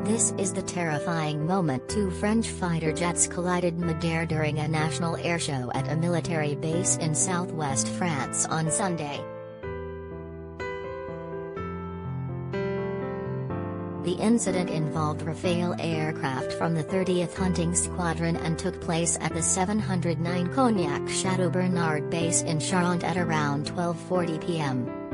This is the terrifying moment two French fighter jets collided mid-air during a national airshow at a military base in southwest France on Sunday. The incident involved Rafale aircraft from the 30th Hunting Squadron and took place at the 709 Cognac-Châteaubernard base in Charente at around 12:40 p.m.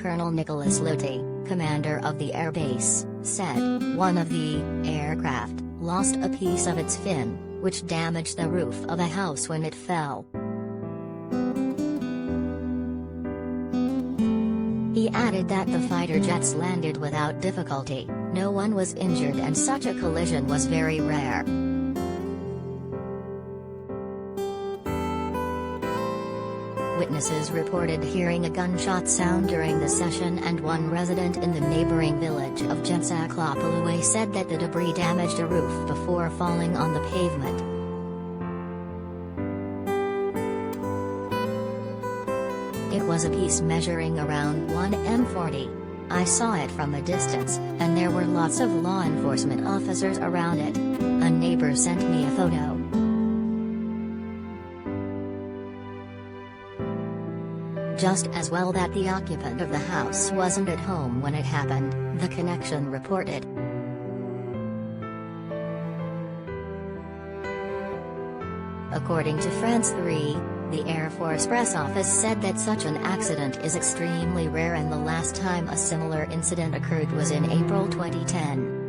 Colonel Nicolas Lyautey, commander of the airbase, said, one of the aircraft lost a piece of its fin, which damaged the roof of a house when it fell. He added that the fighter jets landed without difficulty, no one was injured and such a collision was very rare. Witnesses reported hearing a gunshot sound during the session, and one resident in the neighboring village of Cognac-Châteaubernard said that the debris damaged a roof before falling on the pavement. It was a piece measuring around 1 m40. I saw it from a distance, and there were lots of law enforcement officers around it. A neighbor sent me a photo. Just as well that the occupant of the house wasn't at home when it happened, the Connection reported. According to France 3, the Air Force press office said that such an accident is extremely rare and the last time a similar incident occurred was in April 2010.